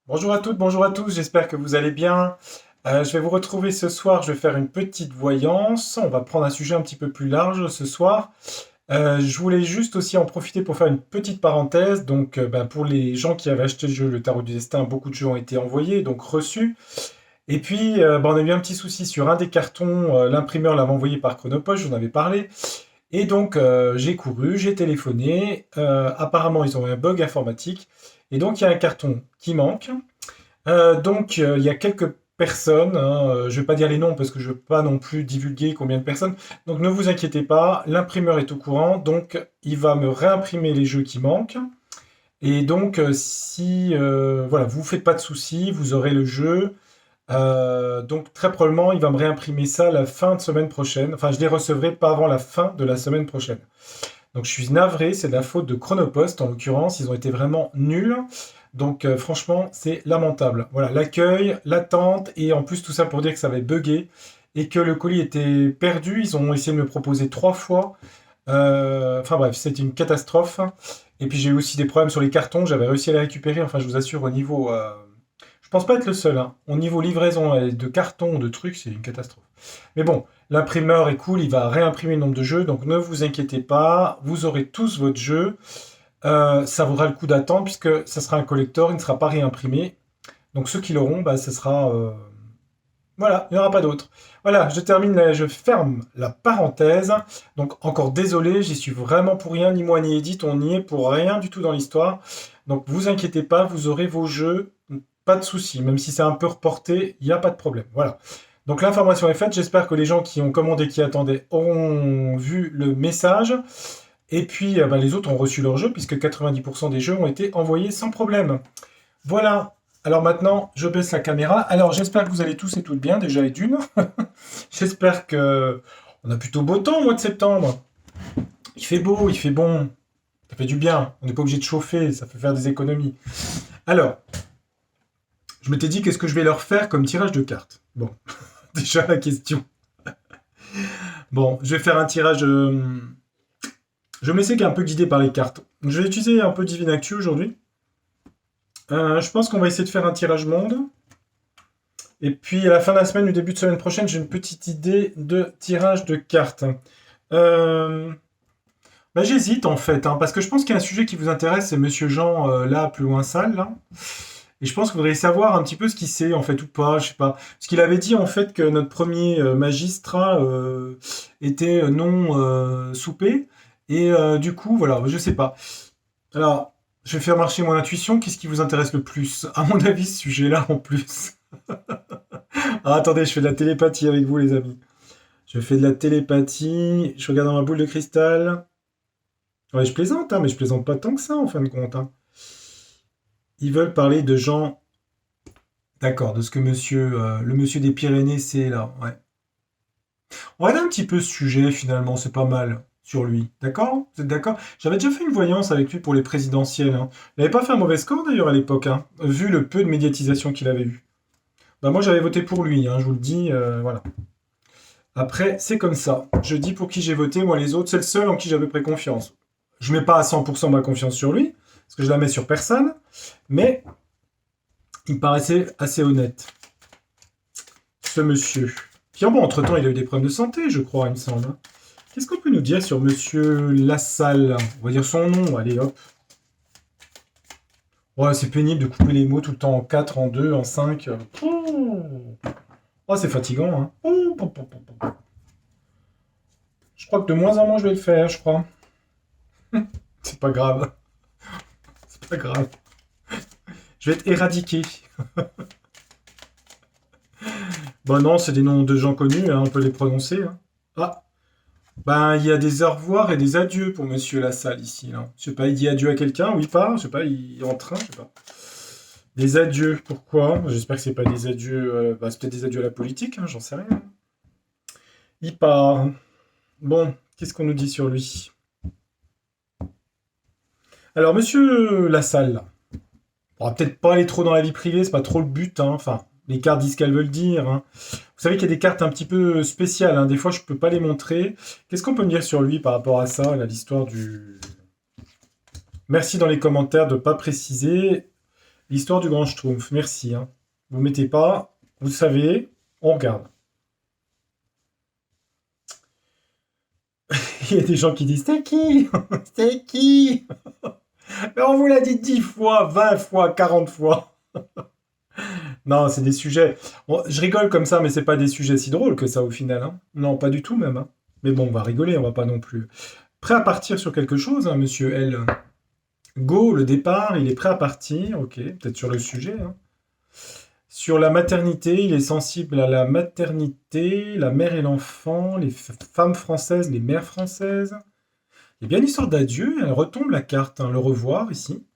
Bonjour à toutes, bonjour à tous, j'espère que vous allez bien. Je vais vous retrouver ce soir, je vais faire une petite voyance. On va prendre un sujet un petit peu plus large ce soir. Je voulais juste aussi en profiter pour faire une petite parenthèse. Donc, pour les gens qui avaient acheté le jeu Le Tarot du Destin, beaucoup de jeux ont été envoyés, donc reçus. Et puis, on a eu un petit souci sur un des cartons. L'imprimeur l'avait envoyé par Chronopost, j'en avais parlé. Et donc, j'ai couru, j'ai téléphoné. Apparemment, ils ont eu un bug informatique. Et donc, il y a un carton qui manque. Il y a quelques personnes, hein, je ne vais pas dire les noms parce que je ne veux pas non plus divulguer combien de personnes. Donc ne vous inquiétez pas, l'imprimeur est au courant, donc il va me réimprimer les jeux qui manquent. Et donc si voilà, vous ne faites pas de soucis, vous aurez le jeu. Donc très probablement, il va me réimprimer ça la fin de semaine prochaine. Enfin, je les recevrai pas avant la fin de la semaine prochaine. Donc je suis navré, c'est de la faute de Chronopost en l'occurrence, ils ont été vraiment nuls. Donc franchement, c'est lamentable. Voilà, l'accueil, l'attente, et en plus tout ça pour dire que ça avait bugué et que le colis était perdu. Ils ont essayé de me proposer 3 fois. Enfin bref, c'était une catastrophe. Et puis j'ai eu aussi des problèmes sur les cartons, j'avais réussi à les récupérer. Enfin, je vous assure, au niveau... je pense pas être le seul, hein. Au niveau livraison de cartons, de trucs, c'est une catastrophe. Mais bon, l'imprimeur est cool, il va réimprimer le nombre de jeux, donc ne vous inquiétez pas, vous aurez tous votre jeu. Ça vaudra le coup d'attendre puisque ça sera un collector, il ne sera pas réimprimé. Donc ceux qui l'auront, ce sera... Voilà, il n'y en aura pas d'autres. Voilà, je termine, je ferme la parenthèse. Donc encore désolé, j'y suis vraiment pour rien, ni moi ni Edith, on n'y est pour rien du tout dans l'histoire. Donc vous inquiétez pas, vous aurez vos jeux, pas de souci, même si c'est un peu reporté, il n'y a pas de problème. Voilà. Donc l'information est faite, j'espère que les gens qui ont commandé, qui attendaient, auront vu le message. Et puis les autres ont reçu leur jeu, puisque 90% des jeux ont été envoyés sans problème. Voilà. Alors maintenant, je baisse la caméra. Alors j'espère que vous allez tous et toutes bien, déjà et d'une. J'espère que on a plutôt beau temps au mois de septembre. Il fait beau, il fait bon. Ça fait du bien. On n'est pas obligé de chauffer, ça fait faire des économies. Alors, je m'étais dit qu'est-ce que je vais leur faire comme tirage de cartes. Bon, déjà la question. Bon, je vais faire un tirage. Je me laisser un peu guidé par les cartes. Je vais utiliser un peu Divine Actu aujourd'hui. Je pense qu'on va essayer de faire un tirage monde. Et puis à la fin de la semaine ou début de semaine prochaine, j'ai une petite idée de tirage de cartes. Euh, J'hésite en fait, hein, parce que je pense qu'il y a un sujet qui vous intéresse, c'est Monsieur Jean, là, plus loin salle, là. Et je pense que vous voudriez savoir un petit peu ce qu'il sait, en fait, ou pas, je sais pas. Parce qu'il avait dit, en fait, que notre premier magistrat était non soupé. Et du coup, voilà, je sais pas. Alors, je vais faire marcher mon intuition. Qu'est-ce qui vous intéresse le plus? À mon avis, ce sujet-là, en plus. Ah, attendez, je fais de la télépathie avec vous, les amis. Je fais de la télépathie. Je regarde dans ma boule de cristal. Ouais, je plaisante, hein, mais je plaisante pas tant que ça, en fin de compte, hein. Ils veulent parler de gens. D'accord, de ce que le monsieur des Pyrénées, c'est là. Ouais. On regarde un petit peu ce sujet, finalement, c'est pas mal sur lui. D'accord? Vous êtes d'accord? J'avais déjà fait une voyance avec lui pour les présidentielles, hein. Il n'avait pas fait un mauvais score, d'ailleurs, à l'époque, hein, vu le peu de médiatisation qu'il avait eu. Bah, moi, j'avais voté pour lui, hein, je vous le dis, voilà. Après, c'est comme ça. Je dis pour qui j'ai voté, moi les autres, c'est le seul en qui j'avais pris confiance. Je mets pas à 100% ma confiance sur lui, parce que je la mets sur personne, mais il me paraissait assez honnête, ce monsieur. Puis bon, entre-temps, il a eu des problèmes de santé, je crois, il me semble, hein. Qu'est-ce qu'on peut nous dire sur monsieur Lassalle? On va dire son nom, allez hop. Ouais, c'est pénible de couper les mots tout le temps en 4, en 2, en 5. Oh, c'est fatigant, hein. Je crois que de moins en moins je vais le faire, je crois. C'est pas grave, c'est pas grave. Je vais être éradiqué. Bon, non, c'est des noms de gens connus, hein, on peut les prononcer, hein. Ah, ben, il y a des au revoir et des adieux pour monsieur Lassalle ici, là. Je sais pas, il dit adieu à quelqu'un, oui, pas, je sais pas, il est en train, je sais pas. Des adieux, pourquoi? J'espère que c'est pas des adieux, c'est peut-être des adieux à la politique, hein, j'en sais rien. Il part. Bon, qu'est-ce qu'on nous dit sur lui? Alors, monsieur Lassalle, là, on va peut-être pas aller trop dans la vie privée, c'est pas trop le but, hein. Enfin, les cartes disent ce qu'elles veulent dire, hein. Vous savez qu'il y a des cartes un petit peu spéciales, hein. Des fois je peux pas les montrer. Qu'est-ce qu'on peut me dire sur lui par rapport à ça, l'histoire du... Merci dans les commentaires de pas préciser. L'histoire du grand Schtroumpf, merci. Hein. Vous mettez pas, vous savez, on regarde. Il y a des gens qui disent, c'est qui? C'est qui? Mais on vous l'a dit 10 fois, 20 fois, 40 fois. Non, c'est des sujets. Bon, je rigole comme ça, mais c'est pas des sujets si drôles que ça au final. Hein. Non, pas du tout même. Hein. Mais bon, on va rigoler, on va pas non plus. Prêt à partir sur quelque chose, hein, monsieur L. Go, le départ, il est prêt à partir. Ok, peut-être sur le sujet. Hein. Sur la maternité, il est sensible à la maternité, la mère et l'enfant, les femmes françaises, les mères françaises. Il y a bien une histoire d'adieu, elle retombe la carte, hein, le revoir ici.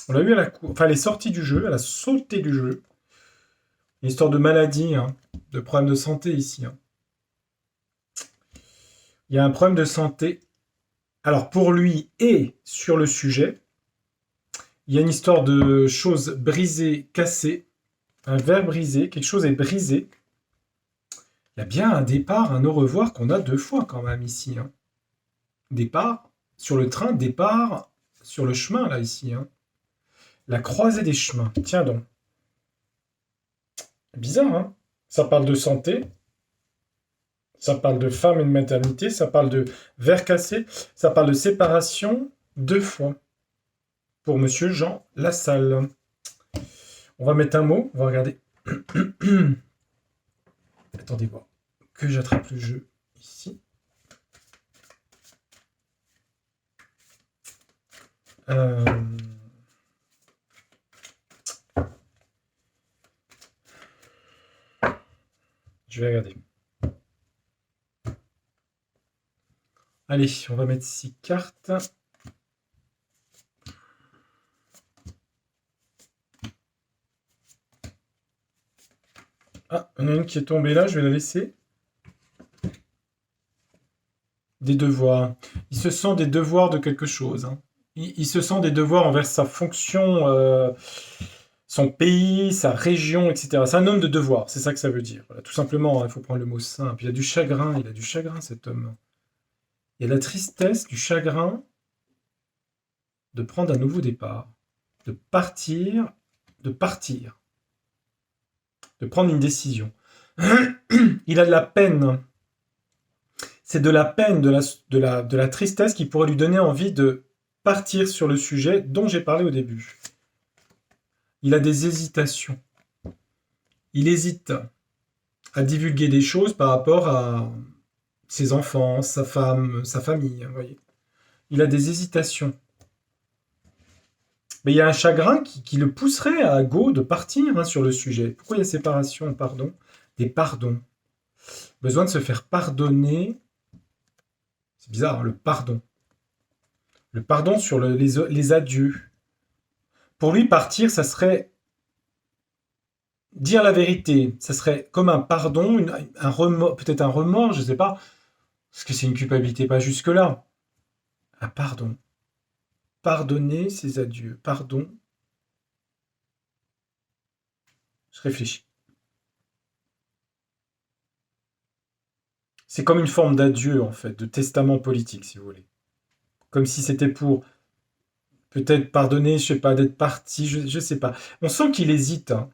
On l'a eu à la cour, enfin elle est sortie du jeu, elle a sauté du jeu. Une histoire de maladie, hein, de problème de santé ici. Hein. Il y a un problème de santé. Alors pour lui et sur le sujet, il y a une histoire de choses brisées, cassées, un verre brisé, quelque chose est brisé. Il y a bien un départ, un au revoir qu'on a 2 fois quand même ici. Hein. Départ sur le train, départ sur le chemin là ici. Hein. La croisée des chemins. Tiens donc. Bizarre, hein? Ça parle de santé, ça parle de femme et de maternité, ça parle de verre cassé, ça parle de séparation 2 fois. Pour monsieur Jean Lassalle. On va mettre un mot, on va regarder. Attendez voir que j'attrape le jeu ici. Je vais regarder. Allez, on va mettre 6 cartes. Ah, il y en a une qui est tombée là, je vais la laisser. Des devoirs. Il se sent des devoirs de quelque chose. Hein. Il se sent des devoirs envers sa fonction, son pays, sa région, etc. C'est un homme de devoir, c'est ça que ça veut dire. Voilà, tout simplement, il faut prendre le mot simple. Il a du chagrin, cet homme. Il y a la tristesse, du chagrin de prendre un nouveau départ, de partir, de prendre une décision. Il a de la peine. C'est de la peine, de la tristesse qui pourrait lui donner envie de partir sur le sujet dont j'ai parlé au début. Il a des hésitations. Il hésite à divulguer des choses par rapport à ses enfants, sa femme, sa famille. Vous voyez. Il a des hésitations. Mais il y a un chagrin qui le pousserait à Go de partir hein, sur le sujet. Pourquoi il y a séparation, pardon? Des pardons. Besoin de se faire pardonner. C'est bizarre, hein, le pardon. Le pardon sur les adieux. Pour lui, partir, ça serait dire la vérité. Ça serait comme un pardon, un remords, peut-être un remords, je ne sais pas. Parce que c'est une culpabilité pas jusque-là. Un pardon. Pardonner ses adieux. Pardon. Je réfléchis. C'est comme une forme d'adieu, en fait, de testament politique, si vous voulez. Comme si c'était pour peut-être pardonner, je sais pas, d'être parti, je sais pas. On sent qu'il hésite. Hein.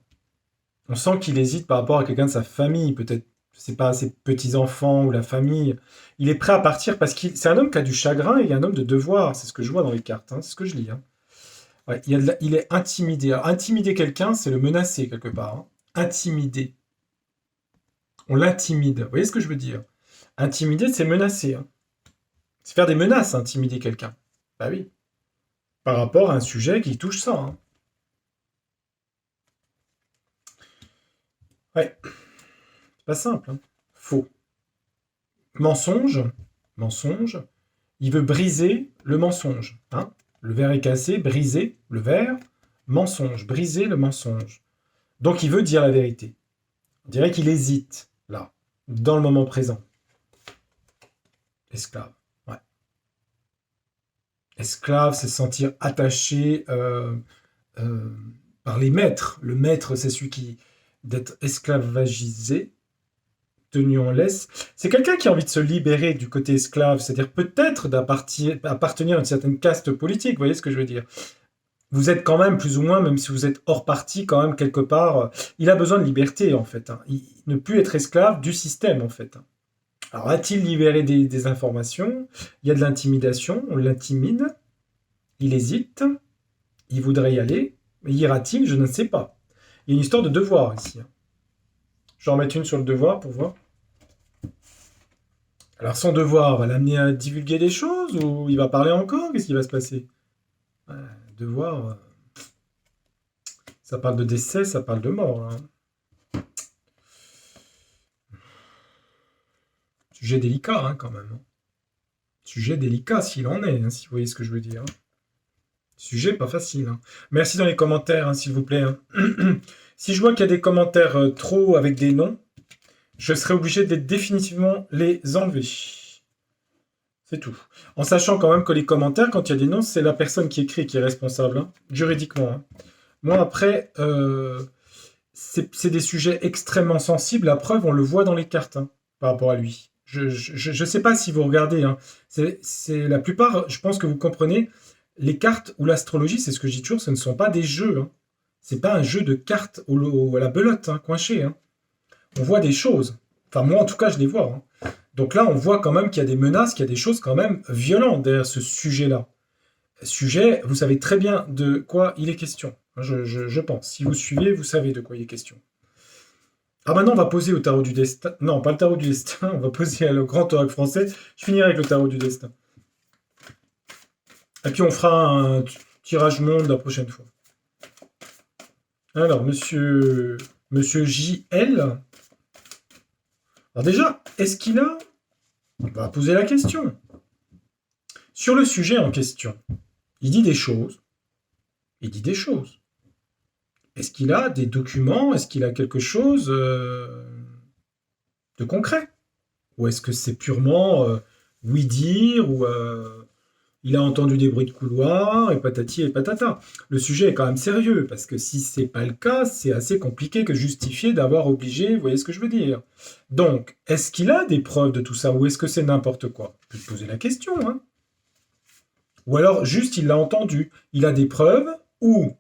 On sent qu'il hésite par rapport à quelqu'un de sa famille, peut-être, je sais pas, ses petits-enfants ou la famille. Il est prêt à partir parce que c'est un homme qui a du chagrin et un homme de devoir. C'est ce que je vois dans les cartes, hein, c'est ce que je lis. Hein. Ouais, il est intimidé. Alors, intimider quelqu'un, c'est le menacer quelque part. Hein. Intimider. On l'intimide. Vous voyez ce que je veux dire? Intimider, c'est menacer. Hein. C'est faire des menaces, intimider quelqu'un. Bah oui. Par rapport à un sujet qui touche ça. Hein. Ouais. C'est pas simple. Hein. Faux. Mensonge. Mensonge. Il veut briser le mensonge. Hein. Le verre est cassé, briser le verre. Mensonge. Briser le mensonge. Donc il veut dire la vérité. On dirait qu'il hésite, là, dans le moment présent. Esclave. Ouais. Esclave, c'est se sentir attaché par les maîtres. Le maître, c'est celui qui d'être esclavagisé, tenu en laisse. C'est quelqu'un qui a envie de se libérer du côté esclave, c'est-à-dire peut-être d'appartenir à une certaine caste politique, vous voyez ce que je veux dire? vous êtes quand même plus ou moins, même si vous êtes hors parti, quand même quelque part, il a besoin de liberté en fait. Hein. Ne plus être esclave du système en fait. Hein. Alors a-t-il libéré des informations? Il y a de l'intimidation, on l'intimide, il hésite, il voudrait y aller, mais ira-t-il? Je ne sais pas. Il y a une histoire de devoir ici. Hein. Je vais en mettre une sur le devoir pour voir. Alors son devoir va l'amener à divulguer des choses ou il va parler encore? Qu'est-ce qui va se passer? Ouais, devoir, ça parle de décès, ça parle de mort. Hein. Sujet délicat hein, quand même. Hein. Sujet délicat s'il en est, hein, si vous voyez ce que je veux dire. Hein. Sujet pas facile. Hein. Merci dans les commentaires, hein, s'il vous plaît. Hein. Si je vois qu'il y a des commentaires trop avec des noms, je serai obligé de définitivement les enlever. C'est tout. En sachant quand même que les commentaires, quand il y a des noms, c'est la personne qui écrit qui est responsable, hein, juridiquement. Hein. Moi, après, c'est des sujets extrêmement sensibles. La preuve, on le voit dans les cartes hein, par rapport à lui. Je sais pas si vous regardez. Hein. C'est la plupart, je pense que vous comprenez, les cartes ou l'astrologie, c'est ce que je dis toujours, ce ne sont pas des jeux. Hein. C'est pas un jeu de cartes à la belote, hein, coinché. Hein. On voit des choses. Enfin, moi, en tout cas, je les vois. Hein. Donc là, on voit quand même qu'il y a des menaces, qu'il y a des choses quand même violentes derrière ce sujet-là. Sujet, vous savez très bien de quoi il est question. Je pense. Si vous suivez, vous savez de quoi il est question. Ah, maintenant, on va poser au tarot du destin. Non, pas le tarot du destin. On va poser le grand oracle français. Je finirai avec le tarot du destin. Et puis, on fera un tirage monde la prochaine fois. Alors, monsieur JL. Alors déjà, est-ce qu'il a... On va poser la question. Sur le sujet en question, il dit des choses. Il dit des choses. Est-ce qu'il a des documents? Est-ce qu'il a quelque chose de concret? Ou est-ce que c'est purement oui dire ou il a entendu des bruits de couloir et patati et patata? Le sujet est quand même sérieux parce que si c'est pas le cas, c'est assez compliqué que justifier d'avoir obligé. Vous voyez ce que je veux dire? Donc, est-ce qu'il a des preuves de tout ça ou est-ce que c'est n'importe quoi? Je peux te poser la question. Hein. Ou alors juste il l'a entendu. Il a des preuves ou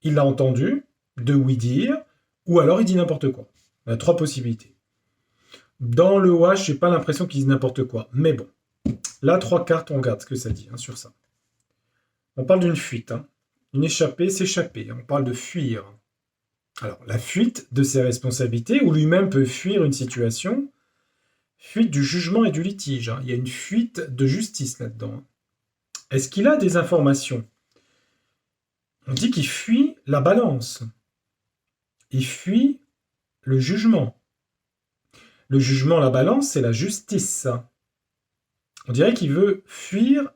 il l'a entendu, de oui dire, ou alors il dit n'importe quoi. Il y a trois possibilités. Dans le wash, j'ai pas l'impression qu'il dise n'importe quoi. Mais bon, là, 3 cartes, on regarde ce que ça dit hein, sur ça. On parle d'une fuite. Hein. Une échappée, s'échapper. On parle de fuir. Alors, la fuite de ses responsabilités, où lui-même peut fuir une situation. Fuite du jugement et du litige. Hein. Il y a une fuite de justice là-dedans. Est-ce qu'il a des informations? On dit qu'il fuit la balance. Il fuit le jugement. Le jugement, la balance, c'est la justice. On dirait qu'il veut fuir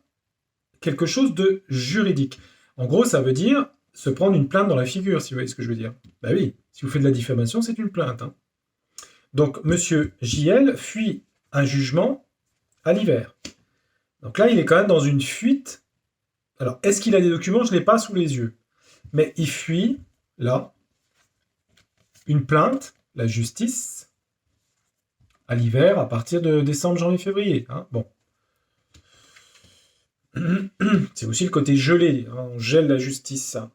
quelque chose de juridique. En gros, ça veut dire se prendre une plainte dans la figure, si vous voyez ce que je veux dire. Ben oui, si vous faites de la diffamation, c'est une plainte. Hein. Donc, monsieur JL fuit un jugement à l'hiver. Donc là, il est quand même dans une fuite. Alors, est-ce qu'il a des documents? Je ne l'ai pas sous les yeux. Mais il fuit, là, une plainte, la justice, à l'hiver, à partir de décembre, janvier, février. Hein. Bon. C'est aussi le côté gelé. Hein. On gèle la justice, ça.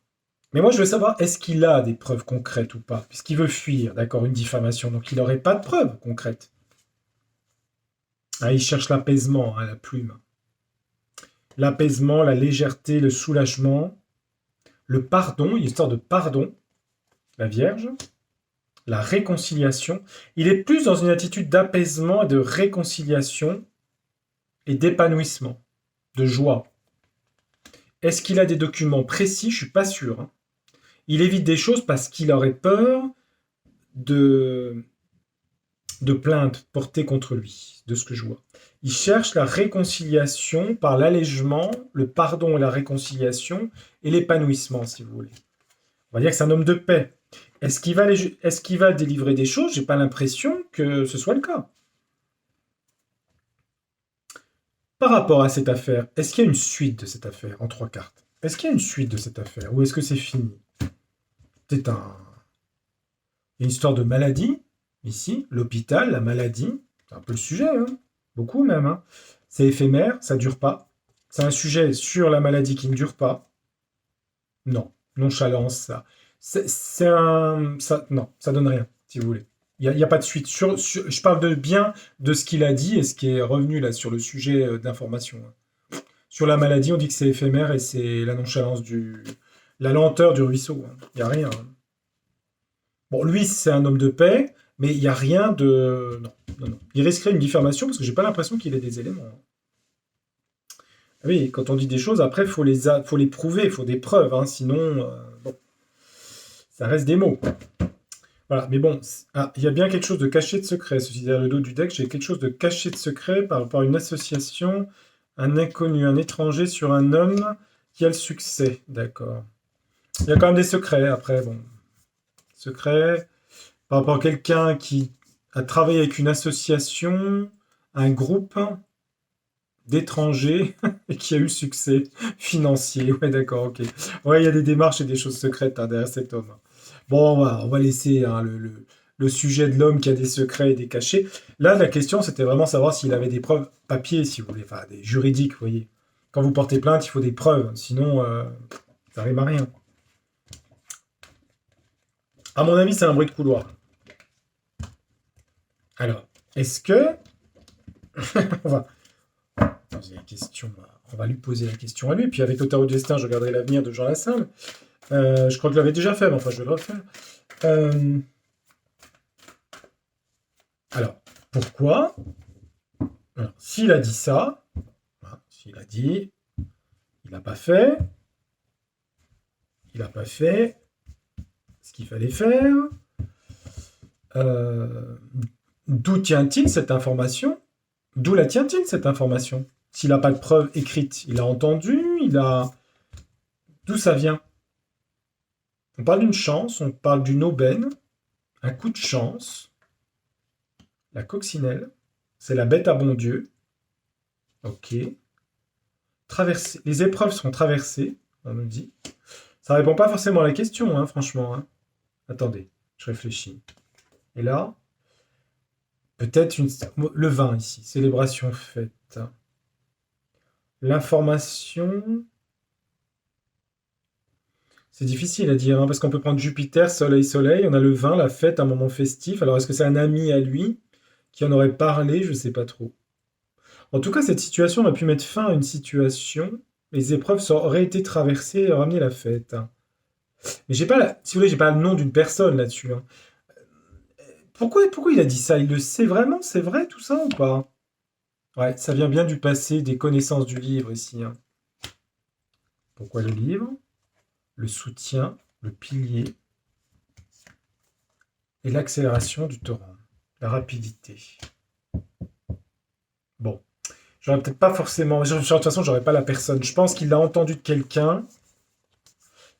Mais moi, je veux savoir, est-ce qu'il a des preuves concrètes ou pas? Puisqu'il veut fuir, d'accord, une diffamation. Donc, il n'aurait pas de preuves concrètes. Ah, il cherche l'apaisement, hein, la plume. L'apaisement, la légèreté, le soulagement, le pardon, une histoire de pardon, la Vierge, la réconciliation. Il est plus dans une attitude d'apaisement et de réconciliation et d'épanouissement, de joie. Est-ce qu'il a des documents précis? Je ne suis pas sûr. Hein. Il évite des choses parce qu'il aurait peur de plaintes portées contre lui, de ce que je vois. Il cherche la réconciliation par l'allègement, le pardon et la réconciliation et l'épanouissement, si vous voulez. On va dire que c'est un homme de paix. Est-ce qu'il va délivrer des choses? Je n'ai pas l'impression que ce soit le cas. Par rapport à cette affaire, est-ce qu'il y a une suite de cette affaire en 3 cartes? Est-ce qu'il y a une suite de cette affaire ou est-ce que c'est fini? C'est une histoire de maladie, ici, l'hôpital, la maladie, c'est un peu le sujet, hein. Beaucoup même. Hein. C'est éphémère, ça ne dure pas. C'est un sujet sur la maladie qui ne dure pas. Non. Nonchalance, ça. C'est un... Ça, non, ça donne rien, si vous voulez. Il y a pas de suite. Je parle de bien de ce qu'il a dit et ce qui est revenu là sur le sujet d'information. Sur la maladie, on dit que c'est éphémère et c'est la nonchalance la lenteur du ruisseau, hein. Il n'y a rien, hein. Bon, lui, c'est un homme de paix, mais il n'y a rien de... Non, non, non. Il risquerait une diffamation parce que j'ai pas l'impression qu'il ait des éléments, hein. Ah oui, quand on dit des choses, après, faut les prouver, il faut des preuves, hein, sinon, bon, ça reste des mots. Voilà, mais bon, il y a bien quelque chose de caché de secret. Ceci derrière le dos du deck, j'ai quelque chose de caché de secret par rapport à une association, un inconnu, un étranger sur un homme qui a le succès. D'accord. Il y a quand même des secrets, après, bon. Secrets par rapport à quelqu'un qui a travaillé avec une association, un groupe d'étrangers et qui a eu succès financier. Ouais, d'accord, ok. Ouais, il y a des démarches et des choses secrètes hein, derrière cet homme. Bon, on va laisser hein, le sujet de l'homme qui a des secrets et des cachets. Là, la question, c'était vraiment savoir s'il avait des preuves papier, si vous voulez, enfin, des juridiques, vous voyez. Quand vous portez plainte, il faut des preuves, sinon, ça rime à rien. À mon avis, c'est un bruit de couloir. Alors, est-ce que... on va poser la question, on va lui poser la question à lui, puis avec le tarot du destin, je regarderai l'avenir de Jean Lassalle. Je crois que je l'avais déjà fait, mais enfin, je vais le refaire. Alors, pourquoi alors, s'il a dit ça, hein, s'il a dit, il n'a pas fait, il n'a pas fait ce qu'il fallait faire, euh, d'où tient-il cette information? D'où la tient-il cette information? S'il n'a pas de preuve écrite, il a entendu, il a... D'où ça vient? On parle d'une chance, on parle d'une aubaine, un coup de chance, la coccinelle, c'est la bête à bon Dieu. Ok. Traverser. Les épreuves seront traversées, on nous dit. Ça répond pas forcément à la question, hein, franchement, hein. Attendez, je réfléchis. Et là, peut-être le vin ici, célébration faite. L'information, c'est difficile à dire, hein, parce qu'on peut prendre Jupiter, Soleil, Soleil, on a le vin, la fête, un moment festif. Alors est-ce que c'est un ami à lui qui en aurait parlé? Je ne sais pas trop. En tout cas, cette situation aurait pu mettre fin à une situation. Les épreuves auraient été traversées et ramener la fête. Mais j'ai pas, si vous voulez, j'ai pas le nom d'une personne là-dessus, hein. Pourquoi il a dit ça? Il le sait vraiment? C'est vrai tout ça ou pas? Ouais, ça vient bien du passé, des connaissances du livre ici, hein. Pourquoi le livre? Le soutien, le pilier et l'accélération du torrent, la rapidité. Bon, j'aurais peut-être pas forcément. De toute façon, j'aurais pas la personne. Je pense qu'il l'a entendu de quelqu'un,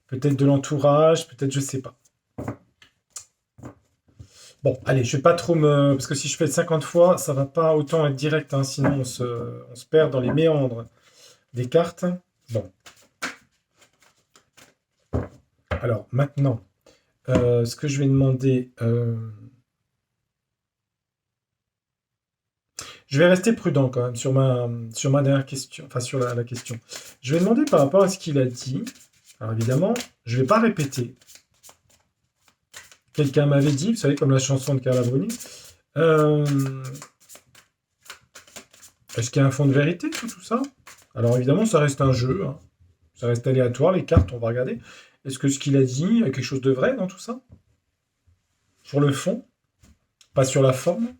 peut-être de l'entourage, peut-être je sais pas. Bon, allez, je vais pas trop me. Parce que si je fais 50 fois, ça va pas autant être direct, hein, sinon on se perd dans les méandres des cartes. Bon. Alors, maintenant, ce que je vais demander. Je vais rester prudent quand même sur ma dernière question, enfin sur la question. Je vais demander par rapport à ce qu'il a dit. Alors évidemment, je ne vais pas répéter. Quelqu'un m'avait dit, vous savez, comme la chanson de Carla Bruni, euh, est-ce qu'il y a un fond de vérité sur tout ça? Alors évidemment, ça reste un jeu, hein. Ça reste aléatoire, les cartes, on va regarder. Est-ce que ce qu'il a dit, il y a quelque chose de vrai dans tout ça? Sur le fond, pas sur la forme?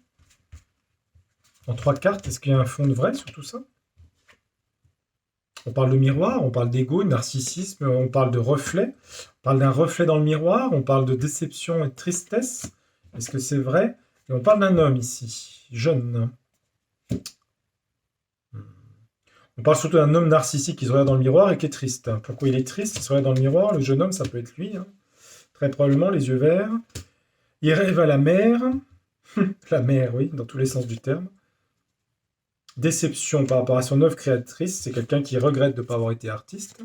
En 3 cartes, est-ce qu'il y a un fond de vrai sur tout ça? On parle de miroir, on parle d'ego, de narcissisme, on parle de reflet, on parle d'un reflet dans le miroir, on parle de déception et de tristesse. Est-ce que c'est vrai? Et on parle d'un homme ici, jeune. On parle surtout d'un homme narcissique qui se regarde dans le miroir et qui est triste. Pourquoi il est triste? Il se regarde dans le miroir, le jeune homme, ça peut être lui, hein. Très probablement, les yeux verts. Il rêve à la mer. La mer, oui, dans tous les sens du terme. Déception par rapport à son œuvre créatrice, c'est quelqu'un qui regrette de ne pas avoir été artiste.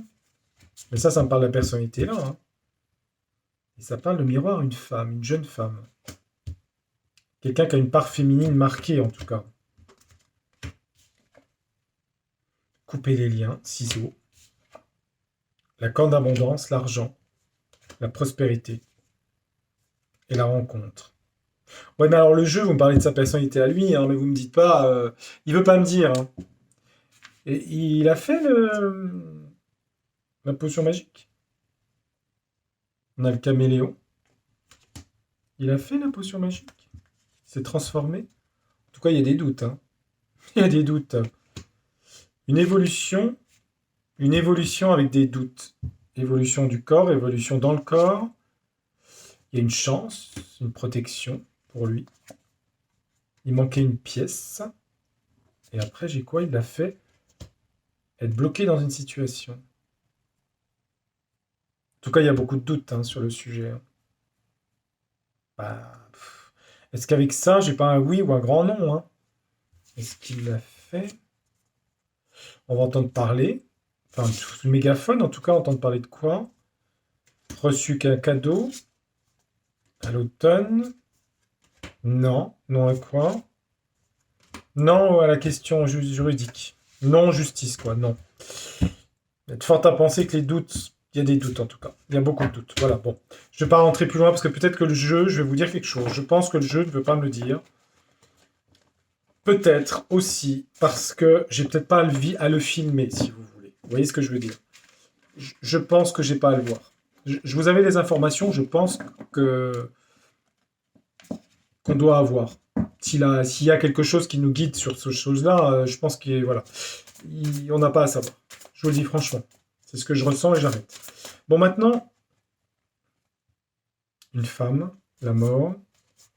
Mais ça me parle de la personnalité là, hein. Et ça parle de miroir, une femme, une jeune femme. Quelqu'un qui a une part féminine marquée en tout cas. Couper les liens, ciseaux. la corne d'abondance, l'argent, la prospérité et la rencontre. Ouais, mais alors le jeu, vous me parlez de sa personnalité à lui, hein, mais vous me dites pas... il veut pas me dire, hein. Et il a fait la potion magique. On a le caméléon. Il a fait la potion magique. Il s'est transformé. En tout cas, il y a des doutes, hein. Il y a des doutes. Une évolution, une évolution avec des doutes. Évolution du corps, évolution dans le corps. Il y a une chance, une protection pour lui. Il manquait une pièce. Et après, j'ai quoi? Il l'a fait être bloqué dans une situation. En tout cas, il y a beaucoup de doutes, hein, sur le sujet, hein. Bah, est-ce qu'avec ça, j'ai pas un oui ou un grand non, hein? Est-ce qu'il l'a fait? On va entendre parler. Enfin, sous le mégaphone, en tout cas, entendre parler de quoi? Reçu qu'un cadeau à l'automne? Non. Non à quoi? Non à la question juridique. Non justice, quoi. Non. Il y a de fort à penser que les doutes... Il y a des doutes, en tout cas. Il y a beaucoup de doutes. Voilà, bon. Je ne vais pas rentrer plus loin, parce que peut-être que le jeu, je vais vous dire quelque chose. Je pense que le jeu ne veut pas me le dire. Peut-être aussi parce que j'ai peut-être pas à le filmer, si vous voulez. Vous voyez ce que je veux dire? Je pense que j'ai pas à le voir. Je vous avais les informations, je pense que qu'on doit avoir. S'il y a quelque chose qui nous guide sur ces choses-là, je pense qu'on voilà, on n'a pas à savoir. Je vous le dis franchement. C'est ce que je ressens et j'arrête. Bon, maintenant, une femme, la mort,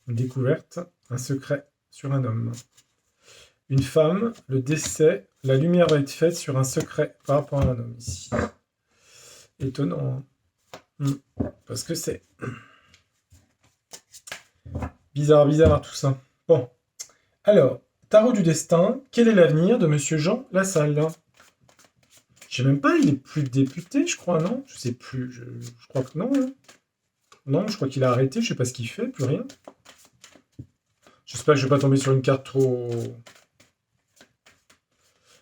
une découverte, un secret sur un homme. Une femme, le décès, la lumière va être faite sur un secret par rapport à un homme ici. Étonnant, hein. Parce que c'est bizarre, bizarre tout ça. Bon, alors, tarot du destin, quel est l'avenir de Monsieur Jean Lassalle? Je sais même pas, il est plus député, je crois, non? Je sais plus, je crois que non, hein. Non, je crois qu'il a arrêté, je sais pas ce qu'il fait, plus rien. J'espère que je vais pas tomber sur une carte trop...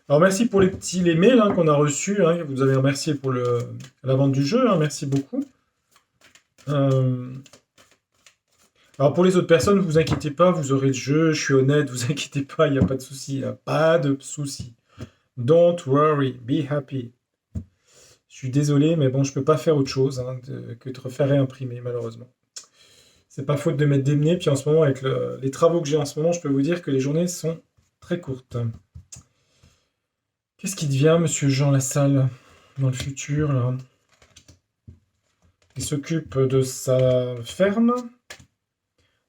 Alors merci pour les mails, hein, qu'on a reçus, hein, vous avez remercié pour la vente du jeu, hein, merci beaucoup. Alors pour les autres personnes, ne vous inquiétez pas, vous aurez le jeu, je suis honnête, vous inquiétez pas, il n'y a pas de souci, il n'y a pas de souci. Don't worry, be happy. Je suis désolé, mais bon, je peux pas faire autre chose, hein, que de refaire réimprimer, malheureusement. C'est pas faute de mettre des nez, puis en ce moment, avec les travaux que j'ai en ce moment, je peux vous dire que les journées sont très courtes. Qu'est-ce qui devient, Monsieur Jean Lassalle, dans le futur, là? Il s'occupe de sa ferme,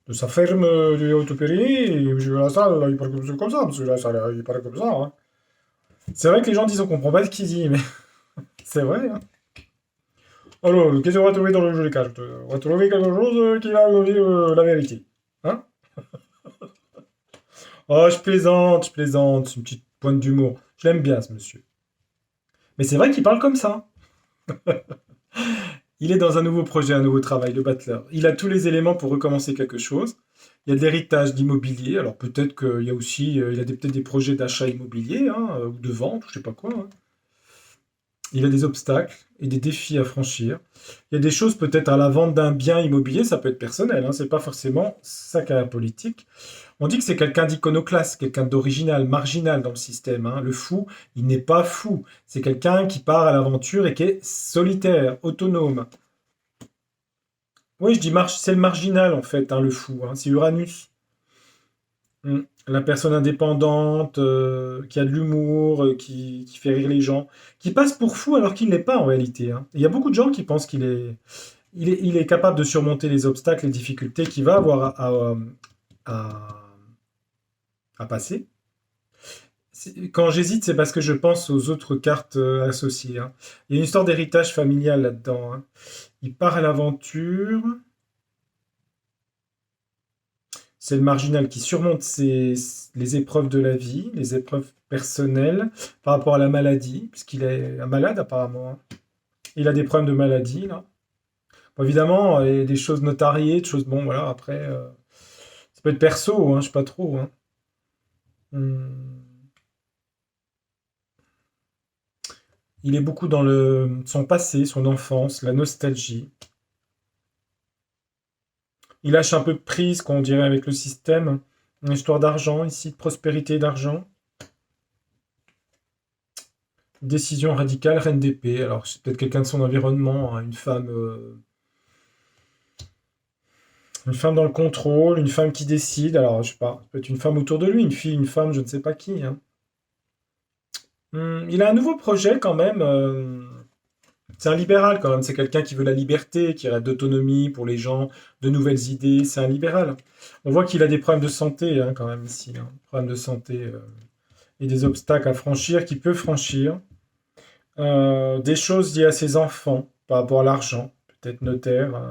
du Haut-Péry, et Monsieur Lassalle, il parle comme ça, Monsieur Lassalle, il parle comme ça, hein. C'est vrai que les gens disent on comprend pas ce qu'il dit, mais c'est vrai, hein. Alors, qu'est-ce qu'on va trouver dans le jeu de cartes? On va trouver quelque chose qui va nous dire la vérité. Hein? Oh, je plaisante, c'est une petite pointe d'humour. Je l'aime bien, ce monsieur. Mais c'est vrai qu'il parle comme ça. Il est dans un nouveau projet, un nouveau travail, le battleur. Il a tous les éléments pour recommencer quelque chose. Il y a de l'héritage d'immobilier. Alors peut-être qu'il y a aussi, il a peut-être des projets d'achat immobilier, hein, ou de vente, ou je sais pas quoi, hein. Il a des obstacles et des défis à franchir. Il y a des choses peut-être à la vente d'un bien immobilier, ça peut être personnel, hein, c'est pas forcément sa carrière politique. On dit que c'est quelqu'un d'iconoclaste, quelqu'un d'original, marginal dans le système, hein. Le fou, il n'est pas fou. C'est quelqu'un qui part à l'aventure et qui est solitaire, autonome. Oui, je dis c'est le marginal en fait, hein, le fou, hein, c'est Uranus. La personne indépendante, qui a de l'humour, qui fait rire les gens, qui passe pour fou alors qu'il ne l'est pas en réalité, hein. Il y a beaucoup de gens qui pensent il est capable de surmonter les obstacles, les difficultés qu'il va avoir à- à passer. Quand j'hésite, c'est parce que je pense aux autres cartes associées, hein. Il y a une histoire d'héritage familial là-dedans, hein. Il part à l'aventure. C'est le marginal qui surmonte les épreuves de la vie, les épreuves personnelles par rapport à la maladie, puisqu'il est un malade apparemment, hein. Il a des problèmes de maladie, là. Bon, évidemment, il y a des choses notariées, des choses... Bon, voilà, après, ça peut être perso, hein, je sais pas trop, hein. Hum. Il est beaucoup dans son passé, son enfance, la nostalgie. Il lâche un peu prise, qu'on dirait, avec le système. Une histoire d'argent ici, de prospérité et d'argent. Décision radicale, reine d'épée. Alors, c'est peut-être quelqu'un de son environnement, hein, une femme dans le contrôle, une femme qui décide. Alors, je sais pas, peut-être une femme autour de lui, une fille, une femme, je ne sais pas qui, hein. Il a un nouveau projet quand même. C'est un libéral quand même. C'est quelqu'un qui veut la liberté, qui rêve d'autonomie pour les gens, de nouvelles idées. C'est un libéral. On voit qu'il a des problèmes de santé hein, quand même ici. Hein. Problèmes de santé et des obstacles à franchir qu'il peut franchir. Des choses liées à ses enfants par rapport à l'argent, peut-être notaire.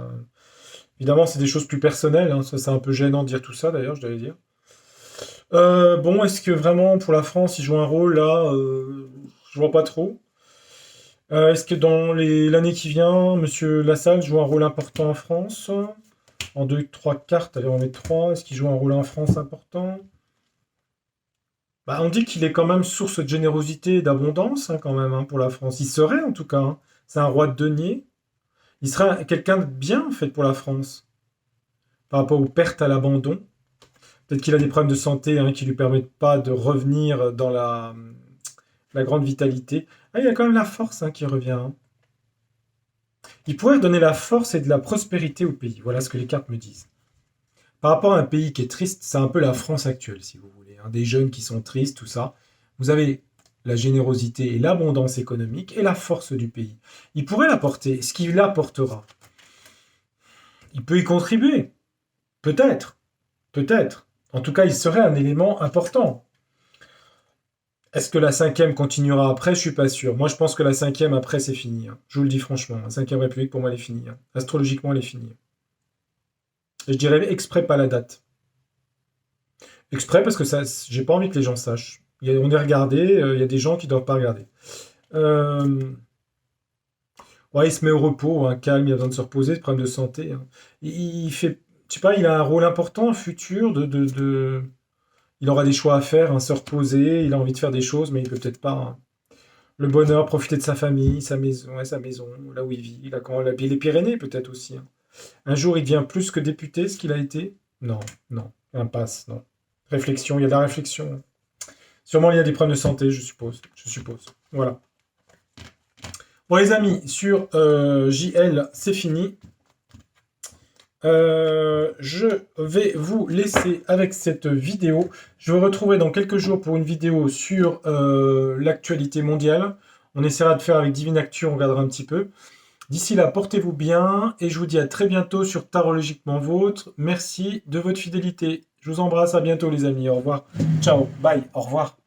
Évidemment, c'est des choses plus personnelles. Hein. Ça, c'est un peu gênant de dire tout ça d'ailleurs, je dois le dire. Bon, est-ce que vraiment pour la France, il joue un rôle là je vois pas trop. Est-ce que dans l'année qui vient, Monsieur Lassalle joue un rôle important en France? En deux, trois cartes, allez, on met trois. Est-ce qu'il joue un rôle en France important? Bah, on dit qu'il est quand même source de générosité et d'abondance, hein, quand même, hein, pour la France. Il serait, en tout cas. Hein. C'est un roi de denier. Il serait quelqu'un de bien, en fait, pour la France. Par rapport aux pertes à l'abandon. Peut-être qu'il a des problèmes de santé hein, qui ne lui permettent pas de revenir dans la grande vitalité. Ah, il y a quand même la force hein, qui revient. Hein. Il pourrait donner la force et de la prospérité au pays. Voilà ce que les cartes me disent. Par rapport à un pays qui est triste, c'est un peu la France actuelle, si vous voulez. Hein. Des jeunes qui sont tristes, tout ça. Vous avez la générosité et l'abondance économique et la force du pays. Il pourrait l'apporter. Ce qu'il l'apportera, il peut y contribuer. Peut-être. Peut-être. En tout cas, il serait un élément important. Est-ce que la cinquième continuera après? Je suis pas sûr. Moi, je pense que la cinquième après, c'est fini. Hein. Je vous le dis franchement. La cinquième République, pour moi, elle est finie. Hein. Astrologiquement, elle est finie. Et je dirais exprès pas la date. Exprès parce que ça, j'ai pas envie que les gens sachent. On est regardé, il y a des gens qui doivent pas regarder. Euh, ouais, il se met au repos, hein, calme, il a besoin de se reposer, de problème de santé. Hein. Il fait, je sais pas, il a un rôle important futur il aura des choix à faire, hein, se reposer, il a envie de faire des choses, mais il peut peut-être pas. Hein. Le bonheur, profiter de sa famille, sa maison, là où il vit, les Pyrénées peut-être aussi. Hein. Un jour, il devient plus que député, ce qu'il a été? Non, non, impasse, non. Réflexion, il y a de la réflexion. Sûrement, il y a des problèmes de santé, je suppose. Je suppose. Voilà. Bon, les amis, sur JL, c'est fini. Je vais vous laisser avec cette vidéo. Je vous retrouverai dans quelques jours pour une vidéo sur l'actualité mondiale. On essaiera de faire avec Divine Actu, on regardera un petit peu. D'ici là, portez-vous bien et je vous dis à très bientôt sur Tarologiquement Vôtre. Merci de votre fidélité. Je vous embrasse, à bientôt les amis. Au revoir. Ciao, bye, au revoir.